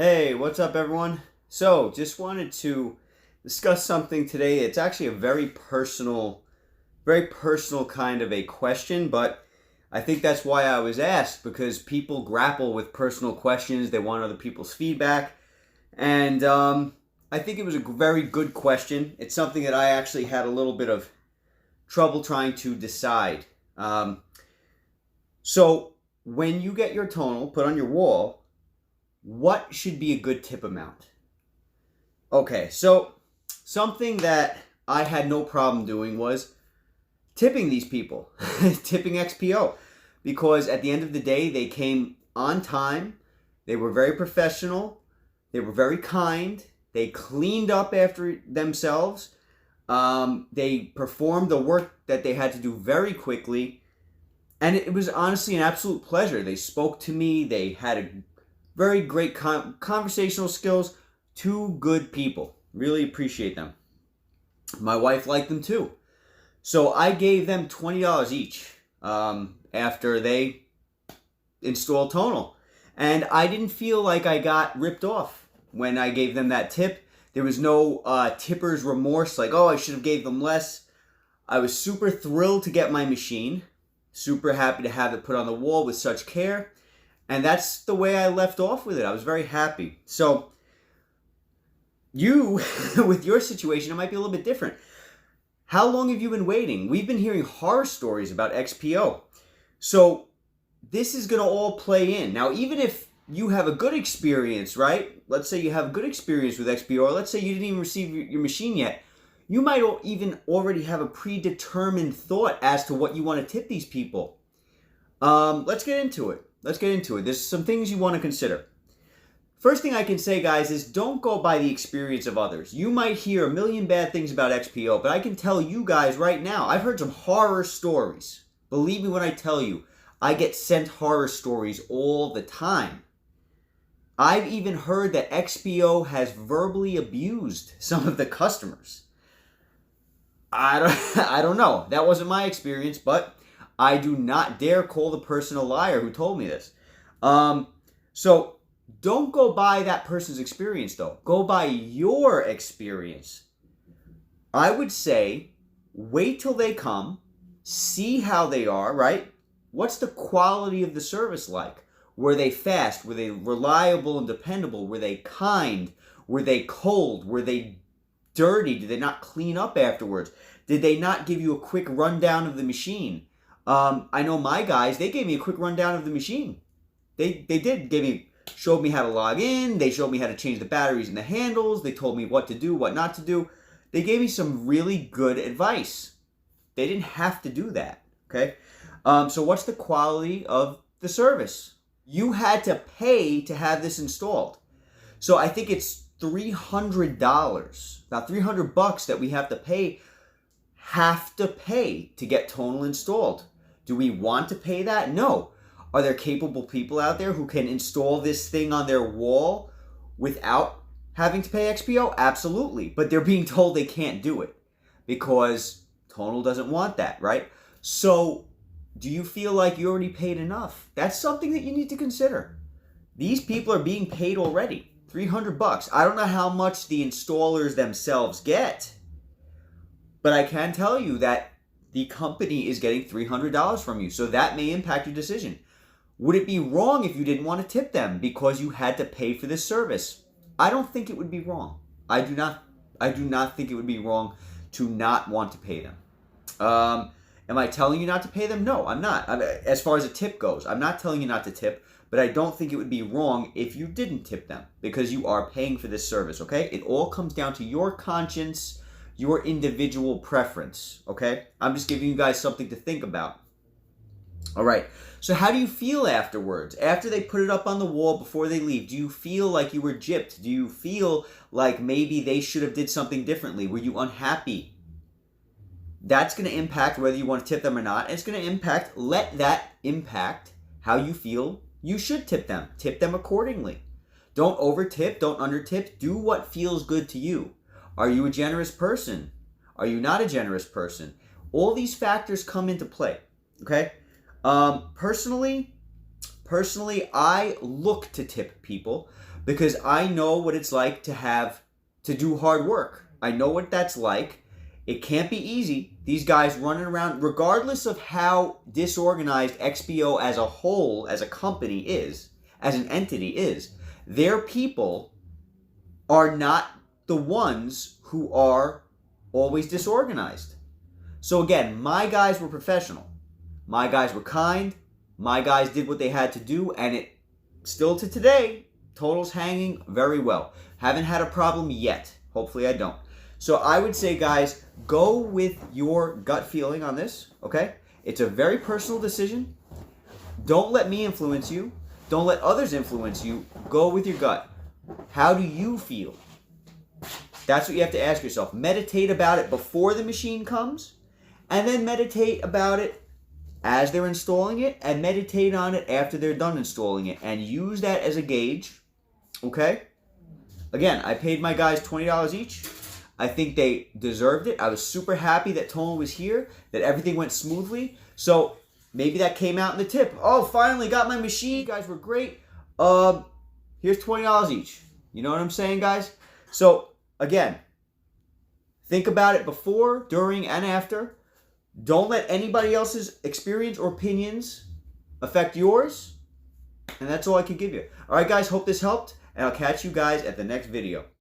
Hey, what's up, everyone? So, just wanted to discuss something today. It's actually a very personal kind of a question, but I think that's why I was asked because people grapple with personal questions. They want other people's feedback, and I think it was a very good question. It's something that I actually had a little bit of trouble trying to decide. So, when you get your tonal put on your wall, what should be a good tip amount? Okay, so something that I had no problem doing was tipping these people, tipping XPO, because at the end of the day, they came on time, they were very professional, they were very kind, they cleaned up after themselves, they performed the work that they had to do very quickly, and it was honestly an absolute pleasure. They spoke to me, they had a very great conversational skills. Two good people. Really appreciate them. My wife liked them too. So I gave them $20 each after they installed Tonal. And I didn't feel like I got ripped off when I gave them that tip. There was no tipper's remorse, like, oh, I should have gave them less. I was super thrilled to get my machine. Super happy to have it put on the wall with such care. And that's the way I left off with it. I was very happy. So, you, with your situation, it might be a little bit different. How long have you been waiting? We've been hearing horror stories about XPO. So, this is going to all play in. Now, even if you have a good experience, right? Let's say you have a good experience with XPO, or let's say you didn't even receive your machine yet. You might even already have a predetermined thought as to what you want to tip these people. Let's get into it. There's some things you want to consider. First thing I can say, guys, is don't go by the experience of others. You might hear a million bad things about XPO, but I can tell you guys right now, I've heard some horror stories. Believe me when I tell you, I get sent horror stories all the time. I've even heard that XPO has verbally abused some of the customers. I don't know. That wasn't my experience, but I do not dare call the person a liar who told me this. So don't go by that person's experience, though. Go by your experience. I would say wait till they come, see how they are, right? What's the quality of the service like? Were they fast? Were they reliable and dependable? Were they kind? Were they cold? Were they dirty? Did they not clean up afterwards? Did they not give you a quick rundown of the machine? I know my guys, they gave me a quick rundown of the machine. They showed me how to log in. They showed me how to change the batteries and the handles. They told me what to do, what not to do. They gave me some really good advice. They didn't have to do that, okay? So what's the quality of the service? You had to pay to have this installed. So I think it's $300, about $300 that we have to pay to get Tonal installed. Do we want to pay that? No. Are there capable people out there who can install this thing on their wall without having to pay XPO? Absolutely. But they're being told they can't do it because Tonal doesn't want that, right? So do you feel like you already paid enough? That's something that you need to consider. These people are being paid already. $300. I don't know how much the installers themselves get, but I can tell you that the company is getting $300 from you, so that may impact your decision. Would it be wrong if you didn't want to tip them because you had to pay for this service? I don't think it would be wrong. I do not think it would be wrong to not want to pay them. Am I telling you not to pay them? No, I'm not. As far as a tip goes, I'm not telling you not to tip, but I don't think it would be wrong if you didn't tip them because you are paying for this service, okay? It all comes down to your conscience, your individual preference, okay? I'm just giving you guys something to think about. All right, so how do you feel afterwards? After they put it up on the wall before they leave, do you feel like you were gypped? Do you feel like maybe they should have did something differently? Were you unhappy? That's going to impact whether you want to tip them or not. And it's going to let that impact how you feel you should tip them. Tip them accordingly. Don't over tip, don't under tip. Do what feels good to you. Are you a generous person? Are you not a generous person? All these factors come into play, okay? Personally, Personally, I look to tip people because I know what it's like to do hard work. I know what that's like. It can't be easy. These guys running around, regardless of how disorganized XPO as a whole, as a company is, as an entity is, their people are not the ones who are always disorganized. So again, my guys were professional. My guys were kind. My guys did what they had to do, and it still to today, total's hanging very well. Haven't had a problem yet. Hopefully I don't. So I would say, guys, go with your gut feeling on this, okay? It's a very personal decision. Don't let me influence you. Don't let others influence you. Go with your gut. How do you feel? That's what you have to ask yourself. Meditate about it before the machine comes, and then meditate about it as they're installing it, and meditate on it after they're done installing it, and use that as a gauge, okay? Again, I paid my guys $20 each. I think they deserved it. I was super happy that Tonal was here, that everything went smoothly. So maybe that came out in the tip. Oh, finally got my machine. You guys were great. Here's $20 each. You know what I'm saying, guys? So again, think about it before, during, and after. Don't let anybody else's experience or opinions affect yours. And that's all I can give you. All right, guys, hope this helped. And I'll catch you guys at the next video.